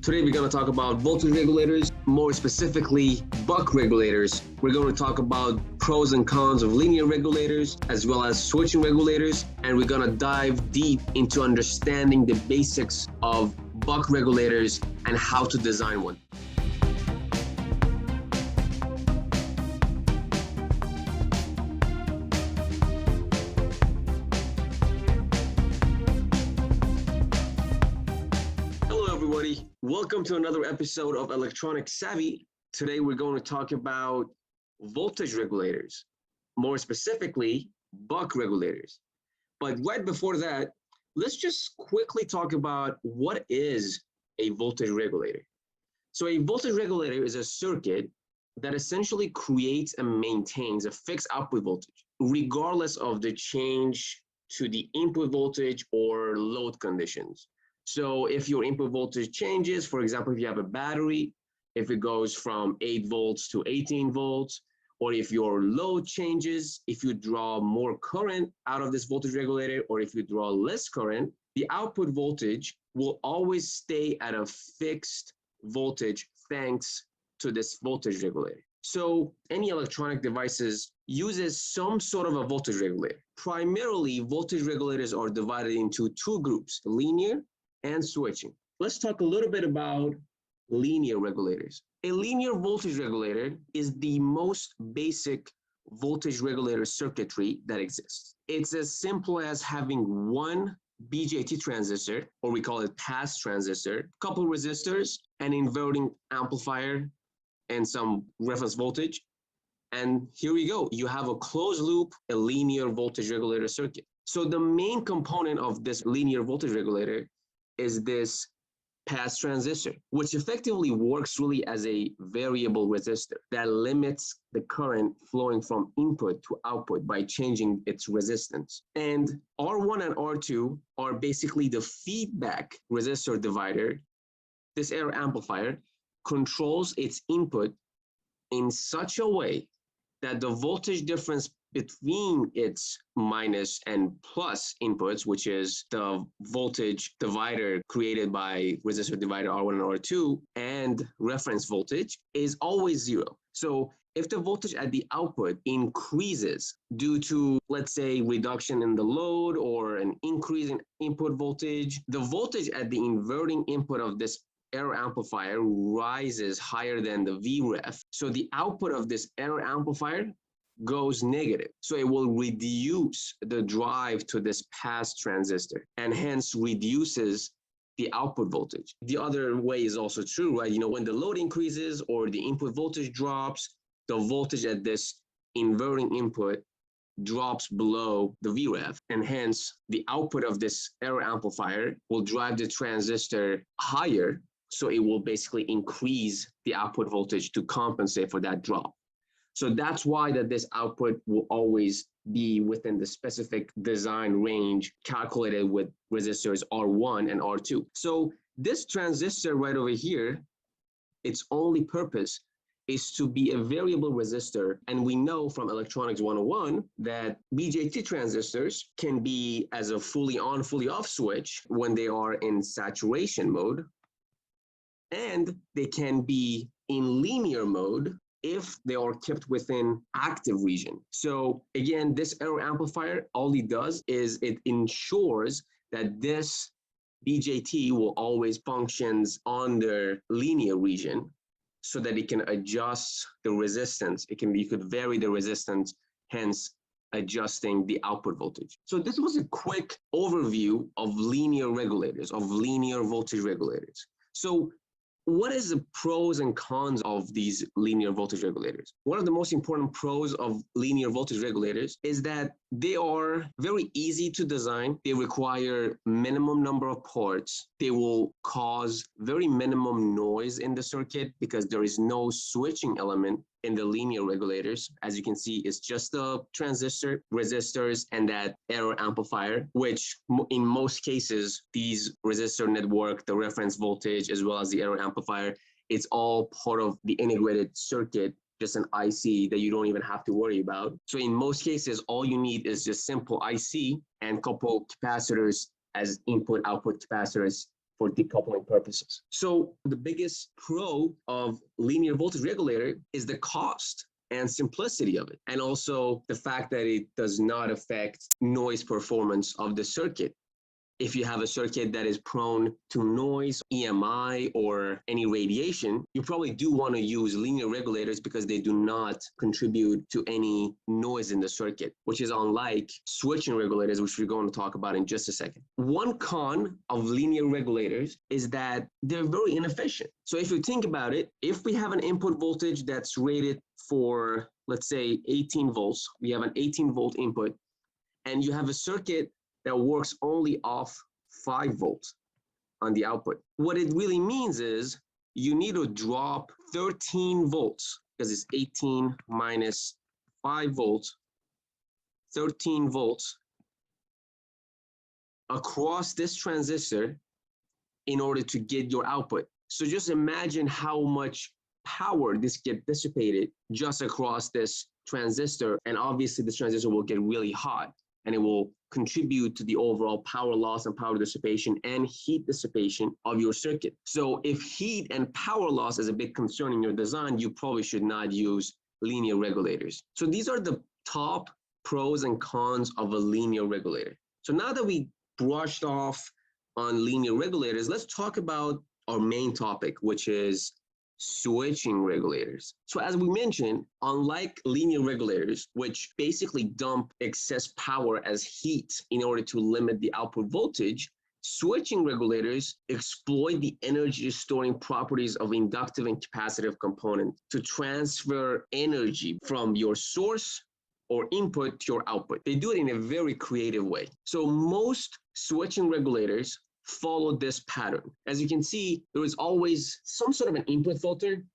Today we're going to talk about voltage regulators, more specifically buck regulators. We're going to talk about pros and cons of linear regulators as well as switching regulators, and we're going to dive deep into understanding the basics of buck regulators and how to design one. Everybody, welcome to another episode of Electronic Savvy. Today we're going to talk about voltage regulators, more specifically buck regulators. But right before that, let's just quickly talk about what is a voltage regulator. So a voltage regulator is a circuit that essentially creates and maintains a fixed output voltage, regardless of the change to the input voltage or load conditions. So if your input voltage changes, for example, if you have a battery, if it goes from 8 volts to 18 volts, or if your load changes, if you draw more current out of this voltage regulator, or if you draw less current, the output voltage will always stay at a fixed voltage thanks to this voltage regulator. So any electronic devices uses some sort of a voltage regulator. Primarily, voltage regulators are divided into two groups, linear and switching. Let's talk a little bit about linear regulators. A linear voltage regulator is the most basic voltage regulator circuitry that exists. It's as simple as having one BJT transistor, or we call it pass transistor, couple resistors, an inverting amplifier, and some reference voltage. And here we go. You have a closed loop, a linear voltage regulator circuit. So the main component of this linear voltage regulator is this pass transistor, which effectively works really as a variable resistor that limits the current flowing from input to output by changing its resistance. And R1 and R2 are basically the feedback resistor divider. This error amplifier controls its input in such a way that the voltage difference between its minus and plus inputs, which is the voltage divider created by resistor divider R1 and R2 and reference voltage, is always zero. So if the voltage at the output increases due to, let's say, reduction in the load or an increase in input voltage, the voltage at the inverting input of this error amplifier rises higher than the Vref. So the output of this error amplifier goes negative. So it will reduce the drive to this pass transistor and hence reduces the output voltage. The other way is also true, right? When the load increases or the input voltage drops, the voltage at this inverting input drops below the Vref, and hence the output of this error amplifier will drive the transistor higher. So it will basically increase the output voltage to compensate for that drop. So that's why this output will always be within the specific design range calculated with resistors R1 and R2. So this transistor right over here, its only purpose is to be a variable resistor. And we know from Electronics 101 that BJT transistors can be as a fully on, fully off switch when they are in saturation mode. And they can be in linear mode if they are kept within active region. So again, this error amplifier, all it does is it ensures that this BJT will always functions under linear region so that it can adjust the resistance. You could vary the resistance, hence adjusting the output voltage. So this was a quick overview of linear regulators, of linear voltage regulators. So what is the pros and cons of these linear voltage regulators? One of the most important pros of linear voltage regulators is that they are very easy to design. They require minimum number of parts. They will cause very minimum noise in the circuit because there is no switching element in the linear regulators. As you can see, it's just the transistor, resistors, and that error amplifier, which in most cases, these resistor network, the reference voltage, as well as the error amplifier, it's all part of the integrated circuit, just an IC that you don't even have to worry about. So in most cases, all you need is just simple IC and couple capacitors as input-output capacitors for decoupling purposes. So the biggest pro of linear voltage regulator is the cost and simplicity of it, and also the fact that it does not affect noise performance of the circuit. If you have a circuit that is prone to noise, EMI, or any radiation, you probably do want to use linear regulators because they do not contribute to any noise in the circuit, which is unlike switching regulators, which we're going to talk about in just a second. One con of linear regulators is that they're very inefficient. So if you think about it, if we have an input voltage that's rated for, let's say, 18 volts, we have an 18-volt input, and you have a circuit that works only off 5 volts on the output. What it really means is you need to drop 13 volts, because it's 18 minus 5 volts, 13 volts across this transistor in order to get your output. So just imagine how much power this gets dissipated just across this transistor, and obviously this transistor will get really hot, and it will contribute to the overall power loss and power dissipation and heat dissipation of your circuit. So if heat and power loss is a big concern in your design, you probably should not use linear regulators. So these are the top pros and cons of a linear regulator. So now that we brushed off on linear regulators, let's talk about our main topic, which is switching regulators. So as we mentioned, unlike linear regulators, which basically dump excess power as heat in order to limit the output voltage, switching regulators exploit the energy storing properties of inductive and capacitive component to transfer energy from your source or input to your output. They do it in a very creative way. So most switching regulators follow this pattern. As you can see, there is always some sort of an input filter.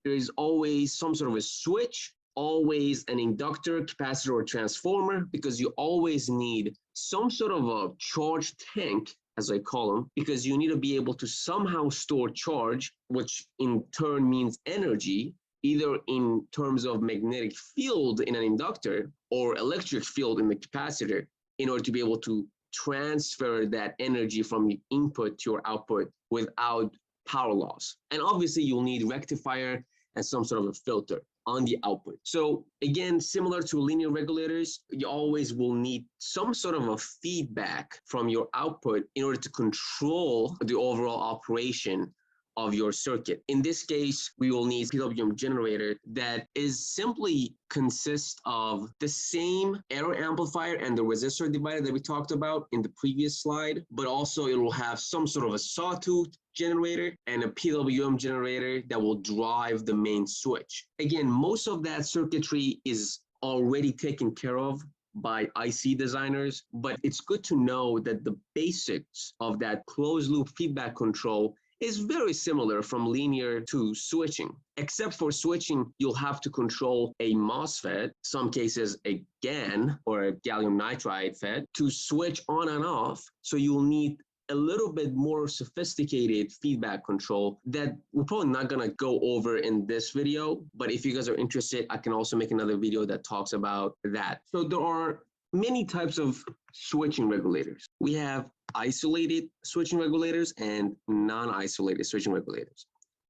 There is always some sort of a switch, always an inductor, capacitor, or transformer, because you always need some sort of a charge tank, as I call them, because you need to be able to somehow store charge, which in turn means energy, either in terms of magnetic field in an inductor or electric field in the capacitor, in order to be able to transfer that energy from the input to your output without power loss. And obviously you'll need rectifier and some sort of a filter on the output. So again, similar to linear regulators, you always will need some sort of a feedback from your output in order to control the overall operation of your circuit. In this case, we will need PWM generator that is simply consists of the same error amplifier and the resistor divider that we talked about in the previous slide, but also it will have some sort of a sawtooth generator and a PWM generator that will drive the main switch. Again, most of that circuitry is already taken care of by IC designers, but it's good to know that the basics of that closed loop feedback control is very similar from linear to switching. Except for switching, you'll have to control a MOSFET, some cases a GaN or a gallium nitride FET, to switch on and off. So you'll need a little bit more sophisticated feedback control that we're probably not gonna go over in this video, but if you guys are interested, I can also make another video that talks about that. So there are many types of switching regulators. We have isolated switching regulators and non-isolated switching regulators.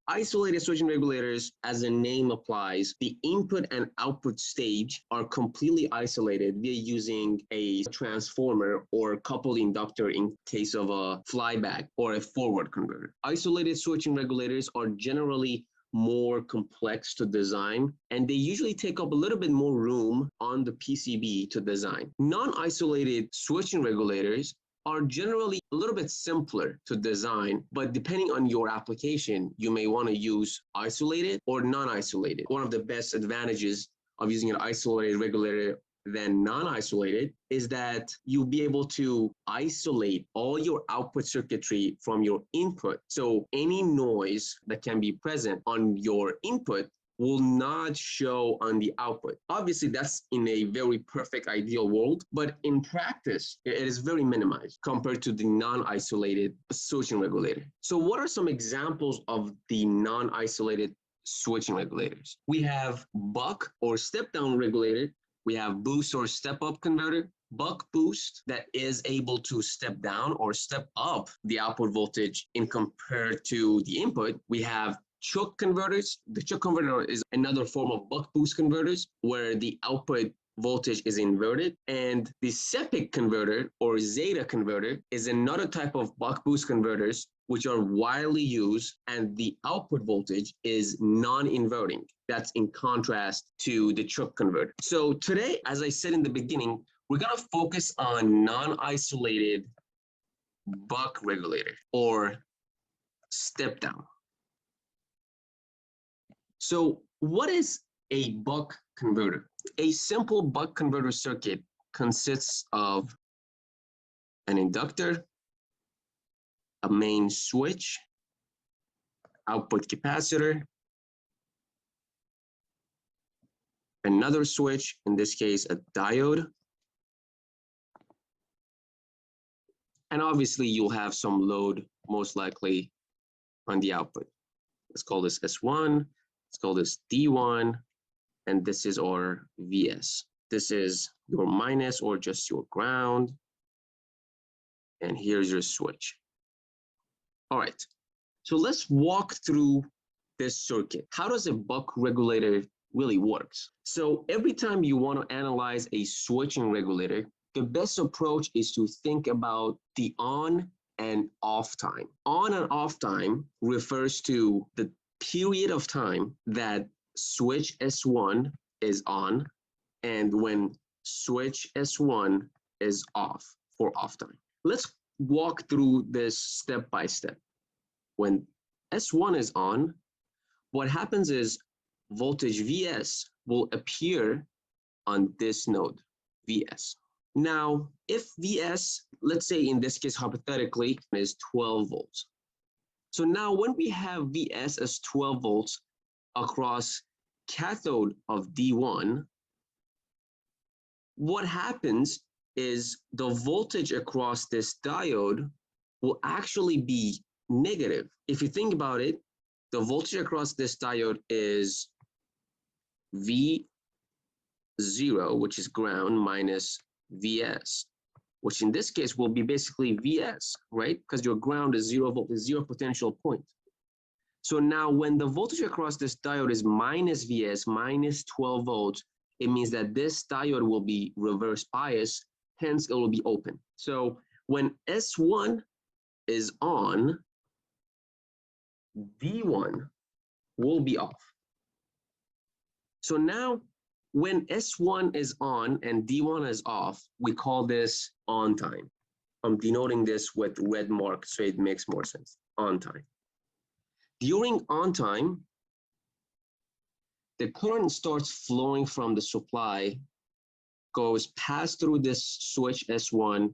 Isolated switching regulators, as the name applies, the input and output stage are completely isolated via using a transformer or coupled inductor in case of a flyback or a forward converter. Isolated switching regulators are generally more complex to design, and they usually take up a little bit more room on the PCB to design. Non-isolated switching regulators are generally a little bit simpler to design, but depending on your application, you may want to use isolated or non-isolated. One of the best advantages of using an isolated regulator than non-isolated is that you'll be able to isolate all your output circuitry from your input. So any noise that can be present on your input will not show on the output. Obviously, that's in a very perfect ideal world, but in practice, it is very minimized compared to the non-isolated switching regulator. So what are some examples of the non-isolated switching regulators? We have buck or step-down regulator. We have boost or step-up converter. buck boost that is able to step down or step up the output voltage in compared to the input. We have choke converters. The choke converter is another form of buck boost converters where the output voltage is inverted, and the Sepik converter or Zeta converter is another type of buck boost converters which are widely used, and the output voltage is non-inverting. That's in contrast to the choke converter. So today, as I said in the beginning, we're going to focus on non-isolated buck regulator or step down. So what is a buck converter? A simple buck converter circuit consists of an inductor, a main switch, output capacitor, another switch, in this case a diode, and obviously you'll have some load most likely on the output. Let's call this S1, let's call this D1, and this is our VS. This is your minus or just your ground, and here's your switch. All right, so let's walk through this circuit. How does a buck regulator really works? So every time you want to analyze a switching regulator, the best approach is to think about the on and off time. On and off time refers to the period of time that switch S1 is on and when switch S1 is off for off time. Let's walk through this step by step. When S1 is on, what happens is voltage Vs will appear on this node, Vs. Now, if Vs, let's say in this case hypothetically, is 12 volts. So now when we have Vs as 12 volts across cathode of D1, what happens is the voltage across this diode will actually be negative. If you think about it, the voltage across this diode is V0, which is ground, minus Vs, which in this case will be basically Vs, right? Because your ground is 0 volt, is 0 potential point. So now when the voltage across this diode is minus Vs, minus 12 volts, it means that this diode will be reverse biased, hence it will be open. So when S1 is on, D1 will be off. So now when S1 is on and D1 is off, we call this on time. I'm denoting this with red mark so it makes more sense, on time. During on time, the current starts flowing from the supply, goes past through this switch S1,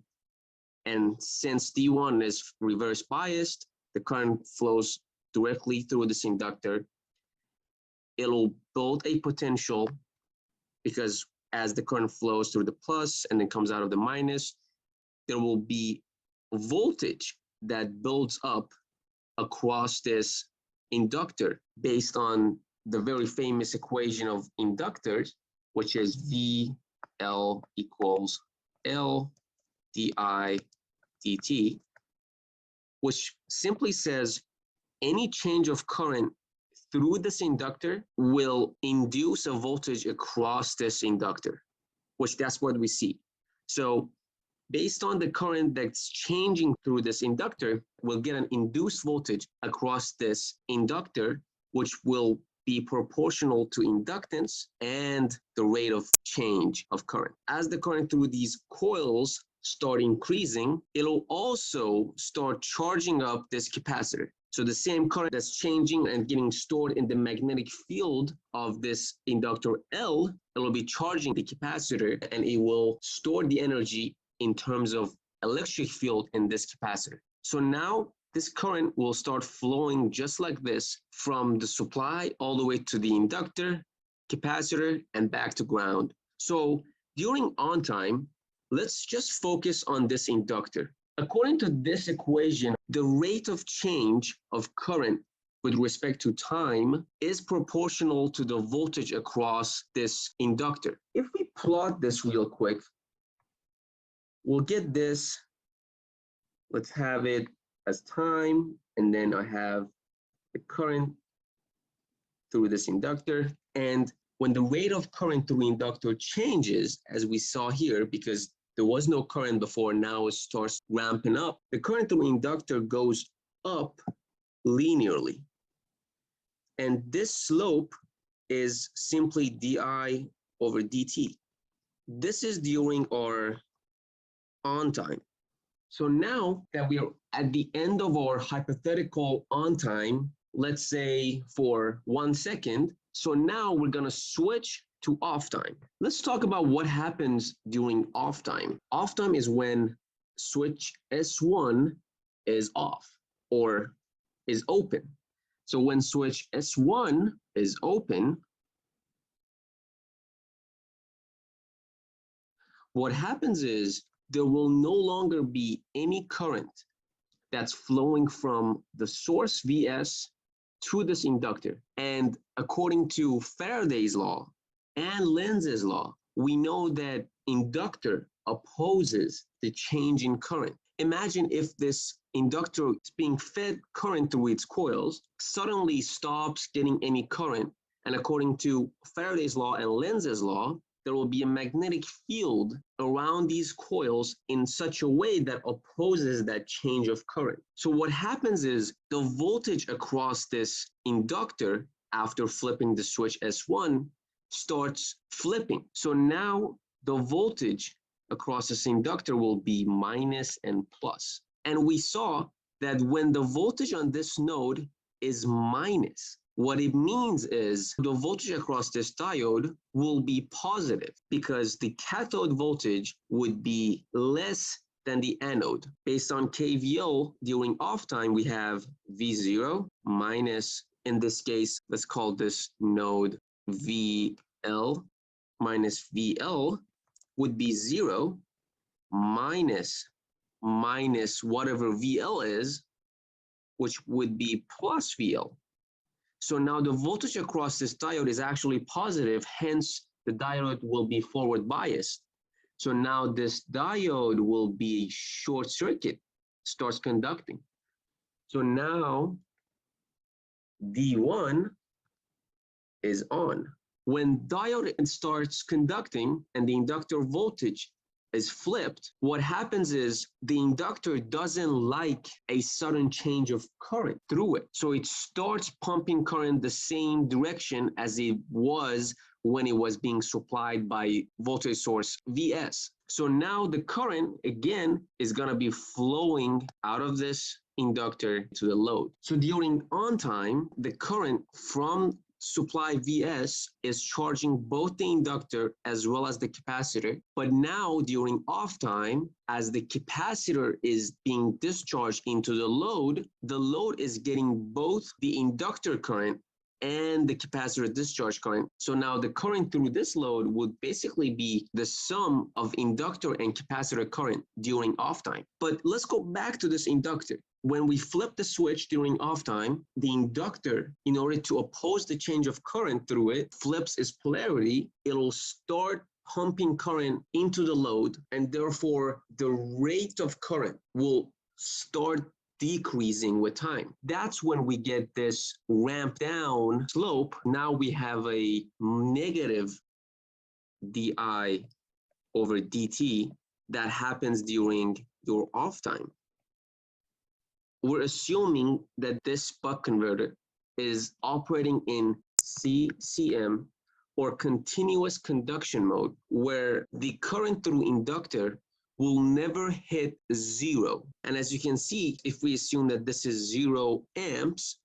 and since D1 is reverse biased, the current flows directly through this inductor. It'll build a potential because as the current flows through the plus and then comes out of the minus, there will be voltage that builds up across this inductor based on the very famous equation of inductors, which is VL equals L di dt, which simply says any change of current through this inductor will induce a voltage across this inductor, which that's what we see. So based on the current that's changing through this inductor, we'll get an induced voltage across this inductor, which will be proportional to inductance and the rate of change of current. As the current through these coils start increasing, it'll also start charging up this capacitor. So the same current that's changing and getting stored in the magnetic field of this inductor L, it will be charging the capacitor and it will store the energy in terms of electric field in this capacitor. So now this current will start flowing just like this from the supply all the way to the inductor, capacitor, and back to ground. So during on time, let's just focus on this inductor. According to this equation, the rate of change of current with respect to time is proportional to the voltage across this inductor. If we plot this real quick, we'll get this. Let's have it as time, and then I have the current through this inductor. And when the rate of current through inductor changes, as we saw here, because there was no current before, now it starts ramping up, the current through inductor goes up linearly. And this slope is simply di over dt. This is during our on time. So now that we are at the end of our hypothetical on time, let's say for 1 second, so now we're going to switch to off time. Let's talk about what happens during off time. Off time is when switch S1 is off or is open. So when switch S1 is open, what happens is there will no longer be any current that's flowing from the source Vs to this inductor. And according to Faraday's law and Lenz's law, we know that inductor opposes the change in current. Imagine if this inductor is being fed current through its coils, suddenly stops getting any current. And according to Faraday's law and Lenz's law, there will be a magnetic field around these coils in such a way that opposes that change of current. So what happens is the voltage across this inductor after flipping the switch S1 starts flipping. So now the voltage across this inductor will be minus and plus. And we saw that when the voltage on this node is minus, what it means is the voltage across this diode will be positive because the cathode voltage would be less than the anode. Based on KVL during off time, we have V0 minus, in this case, let's call this node VL minus VL would be 0 minus whatever VL is, which would be plus VL. So now the voltage across this diode is actually positive, hence the diode will be forward biased. So now this diode will be short circuit, starts conducting. So now D1 is on. When diode starts conducting and the inductor voltage is flipped, what happens is the inductor doesn't like a sudden change of current through it. So it starts pumping current the same direction as it was when it was being supplied by voltage source Vs. So now the current, again, is going to be flowing out of this inductor to the load. So during on time, the current from supply Vs is charging both the inductor as well as the capacitor. But now during off time, as the capacitor is being discharged into the load is getting both the inductor current and the capacitor discharge current. So now the current through this load would basically be the sum of inductor and capacitor current during off time. But let's go back to this inductor. When we flip the switch during off time, the inductor, in order to oppose the change of current through it, flips its polarity. It'll start pumping current into the load, and therefore the rate of current will start decreasing with time. That's when we get this ramp down slope. Now we have a negative di over dt that happens during your off time. We're assuming that this buck converter is operating in CCM, or continuous conduction mode, where the current through inductor will never hit 0. And as you can see, if we assume that this is 0 amps,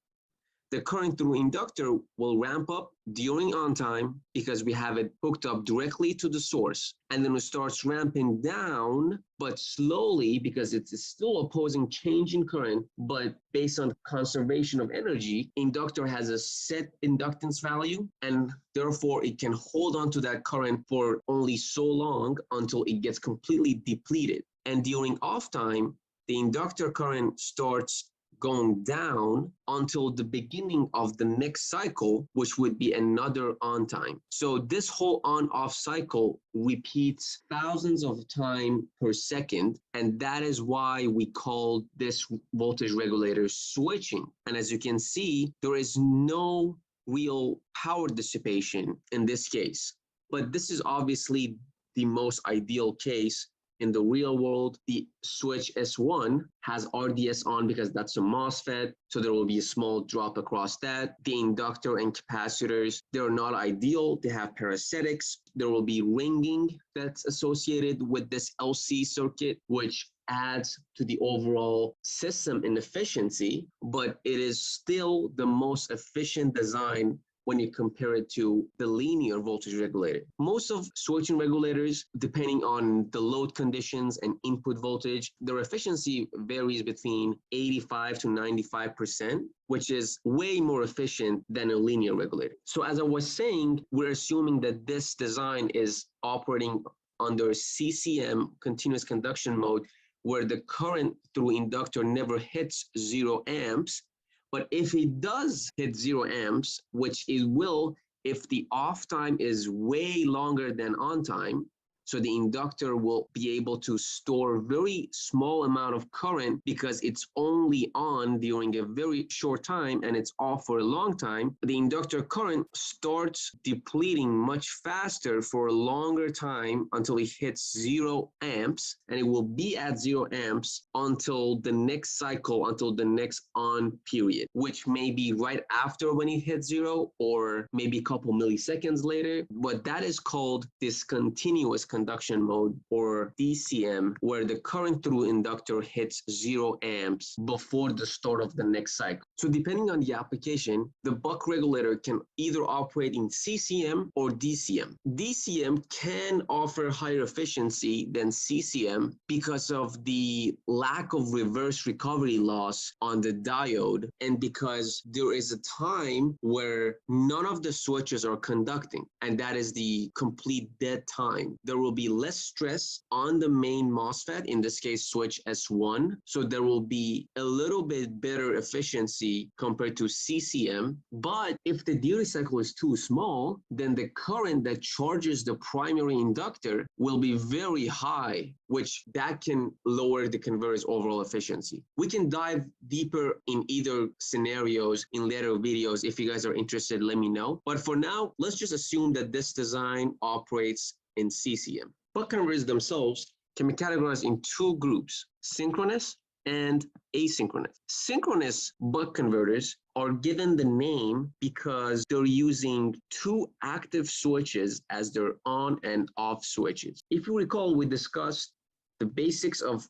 the current through inductor will ramp up during on time because we have it hooked up directly to the source. And then it starts ramping down, but slowly, because it's still opposing change in current, but based on conservation of energy, inductor has a set inductance value, and therefore it can hold on to that current for only so long until it gets completely depleted. And during off time, the inductor current starts going down until the beginning of the next cycle, which would be another on time. So this whole on-off cycle repeats thousands of times per second, and that is why we call this voltage regulator switching. And as you can see, there is no real power dissipation in this case. But this is obviously the most ideal case. In the real world, the switch S1 has RDS on because that's a MOSFET, so there will be a small drop across that. The inductor and capacitors, they're not ideal. They have parasitics. There will be ringing that's associated with this LC circuit, which adds to the overall system inefficiency, but it is still the most efficient design when you compare it to the linear voltage regulator. Most of switching regulators, depending on the load conditions and input voltage, their efficiency varies between 85 to 95%, which is way more efficient than a linear regulator. So as I was saying, we're assuming that this design is operating under CCM, continuous conduction mode, where the current through inductor never hits 0 amps. But if it does hit 0 amps, which it will if the off time is way longer than on time, so the inductor will be able to store very small amount of current because it's only on during a very short time and it's off for a long time. The inductor current starts depleting much faster for a longer time until it hits 0 amps, and it will be at 0 amps until the next cycle, until the next on period, which may be right after when it hits 0 or maybe a couple milliseconds later. But that is called discontinuous conduction mode, or DCM, where the current through inductor hits 0 amps before the start of the next cycle. So depending on the application, the buck regulator can either operate in CCM or DCM. DCM can offer higher efficiency than CCM because of the lack of reverse recovery loss on the diode, and because there is a time where none of the switches are conducting, and that is the complete dead time. There will be less stress on the main MOSFET, in this case switch S1, so there will be a little bit better efficiency compared to CCM. But if the duty cycle is too small, then the current that charges the primary inductor will be very high, which that can lower the converter's overall efficiency. We can dive deeper in either scenarios in later videos. If you guys are interested, let me know. But for now, let's just assume that this design operates in CCM. Buck converters themselves can be categorized in two groups: synchronous and asynchronous. Synchronous buck converters are given the name because they're using two active switches as their on and off switches. If you recall, we discussed the basics of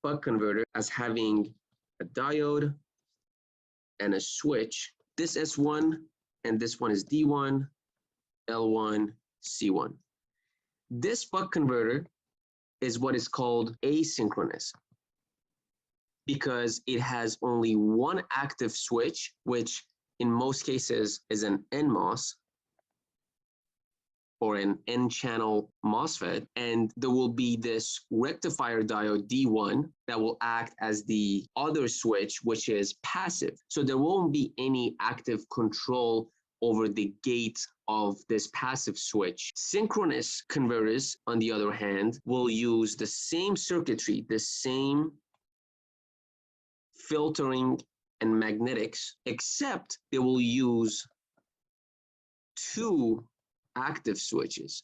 buck converter as having a diode and a switch. This S1 and this one is D1, L1, C1. This buck converter is what is called asynchronous because it has only one active switch, which in most cases is an NMOS or an N-channel MOSFET, and there will be this rectifier diode D1 that will act as the other switch, which is passive. So there won't be any active control over the gate of this passive switch. Synchronous converters, on the other hand, will use the same circuitry, the same filtering and magnetics, except they will use two active switches.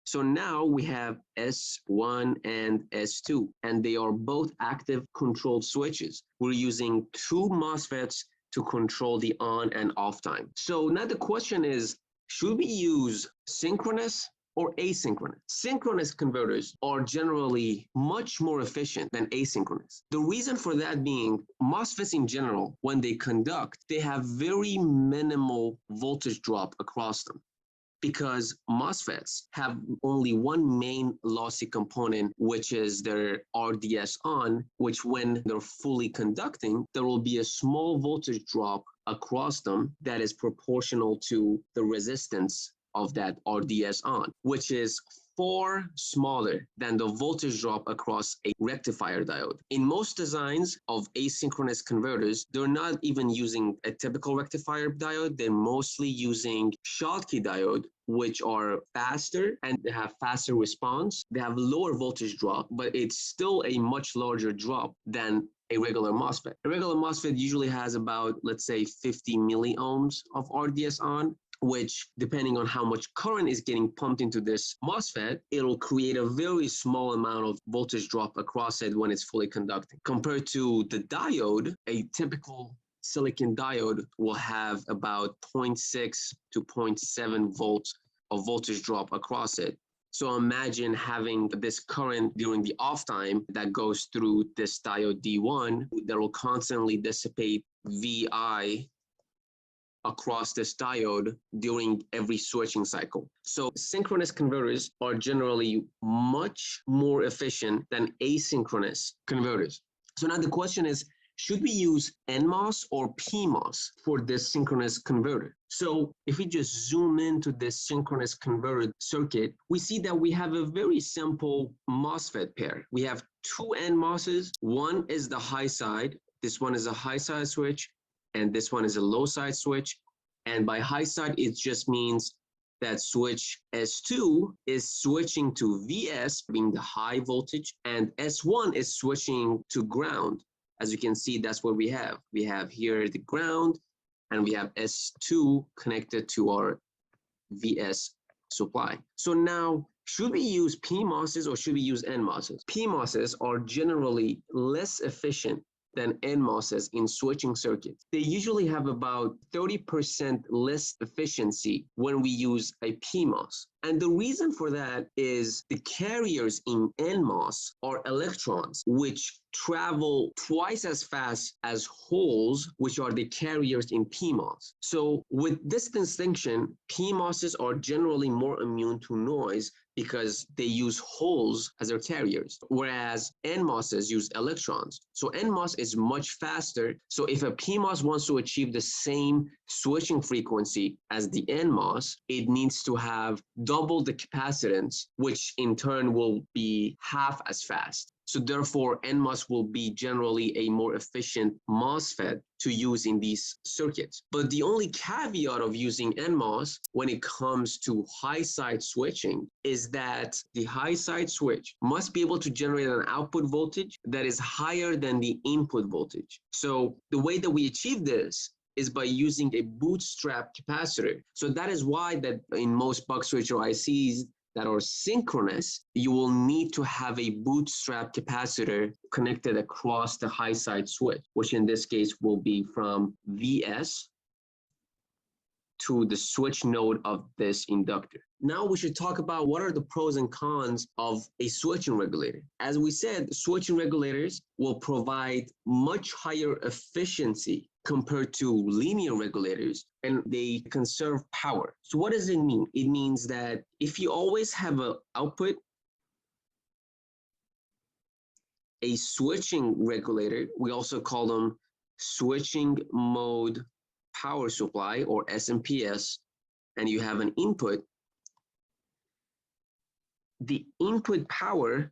So now we have S1 and S2, and they are both active controlled switches. We're using two MOSFETs to control the on and off time. So now the question is, should we use synchronous or asynchronous? Synchronous converters are generally much more efficient than asynchronous. The reason for that being, MOSFETs in general, when they conduct, they have very minimal voltage drop across them, because MOSFETs have only one main lossy component, which is their RDS on, which when they're fully conducting, there will be a small voltage drop across them that is proportional to the resistance of that RDS on, which is far smaller than the voltage drop across a rectifier diode. In most designs of asynchronous converters, they're not even using a typical rectifier diode. They're mostly using Schottky diode, which are faster and they have faster response. They have lower voltage drop, but it's still a much larger drop than a regular MOSFET. A regular MOSFET usually has about, let's say, 50 milliohms of RDS on, which, depending on how much current is getting pumped into this MOSFET, it'll create a very small amount of voltage drop across it when it's fully conducting. Compared to the diode, a typical silicon diode will have about 0.6 to 0.7 volts of voltage drop across it. So imagine having this current during the off time that goes through this diode D1 that will constantly dissipate VI across this diode during every switching cycle. So synchronous converters are generally much more efficient than asynchronous converters. So now the question is, should we use NMOS or PMOS for this synchronous converter? So if we just zoom into this synchronous converter circuit, we see that we have a very simple MOSFET pair. We have two NMOSs. One is the high side. This one is a high side switch, and this one is a low side switch. And by high side, it just means that switch S2 is switching to VS, being the high voltage, and S1 is switching to ground. As you can see, that's what we have. We have here the ground, and we have S2 connected to our VS supply. So now, should we use PMOSs or should we use NMOSs? PMOSs are generally less efficient than NMOSs in switching circuits. They usually have about 30% less efficiency when we use a PMOS. And the reason for that is the carriers in NMOS are electrons, which travel twice as fast as holes, which are the carriers in PMOS. So with this distinction, PMOSs are generally more immune to noise because they use holes as their carriers, whereas NMOSs use electrons. So NMOS is much faster. So if a PMOS wants to achieve the same switching frequency as the NMOS, it needs to have double the capacitance, which in turn will be half as fast. So therefore, NMOS will be generally a more efficient MOSFET to use in these circuits. But the only caveat of using NMOS when it comes to high side switching is that the high side switch must be able to generate an output voltage that is higher than the input voltage. So the way that we achieve this is by using a bootstrap capacitor. So that is why that in most buck switcher ICs that are synchronous, you will need to have a bootstrap capacitor connected across the high side switch, which in this case will be from VS to the switch node of this inductor. Now we should talk about what are the pros and cons of a switching regulator. As we said, switching regulators will provide much higher efficiency compared to linear regulators, and they conserve power. So what does it mean? It means that if you always have an output, a switching regulator, we also call them switching mode power supply or SMPS, and you have an input, the input power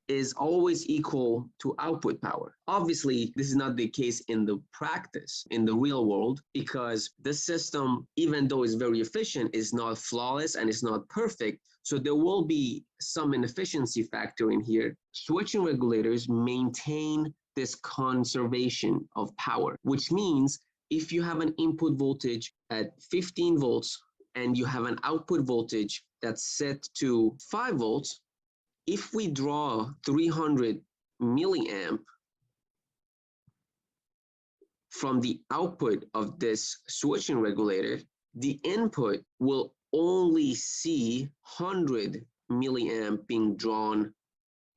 is always equal to output power. Obviously, this is not the case in the practice, in the real world, because this system, even though it's very efficient, is not flawless and it's not perfect. So there will be some inefficiency factor in here. Switching regulators maintain this conservation of power, which means if you have an input voltage at 15 volts and you have an output voltage that's set to 5 volts, if we draw 300 milliamp from the output of this switching regulator, the input will only see 100 milliamp being drawn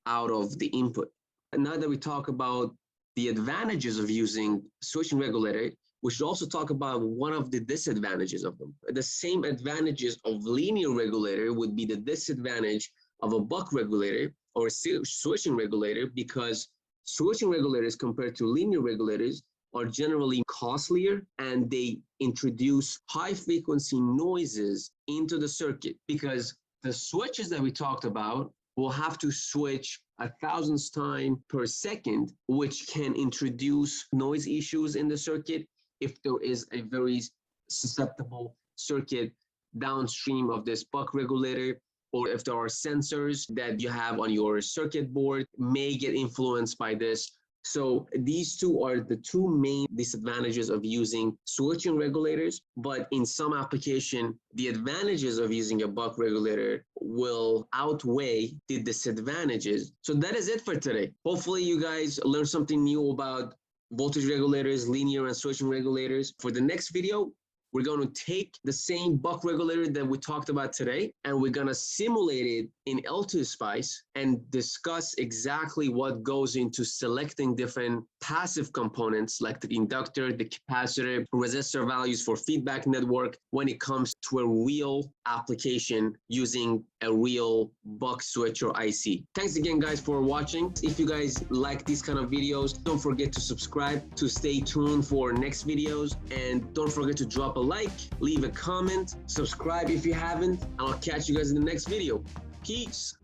out of the input. And now that we talk about the advantages of using switching regulator, we should also talk about one of the disadvantages of them. The same advantages of linear regulator would be the disadvantage of a buck regulator or a switching regulator, because switching regulators compared to linear regulators are generally costlier and they introduce high frequency noises into the circuit because the switches that we talked about will have to switch 1,000th time per second, which can introduce noise issues in the circuit if there is a very susceptible circuit downstream of this buck regulator, or if there are sensors that you have on your circuit board may get influenced by this. So these two are the two main disadvantages of using switching regulators, but in some application, the advantages of using a buck regulator will outweigh the disadvantages. So that is it for today. Hopefully you guys learned something new about voltage regulators, linear and switching regulators. For the next video, we're going to take the same buck regulator that we talked about today, and we're going to simulate it in L2 Spice and discuss exactly what goes into selecting different passive components like the inductor, the capacitor, resistor values for feedback network when it comes to a real application using a real buck switch or IC. Thanks again, guys, for watching. If you guys like these kind of videos, don't forget to subscribe to stay tuned for next videos, and don't forget to drop a like, leave a comment, subscribe if you haven't, and I'll catch you guys in the next video. Peace.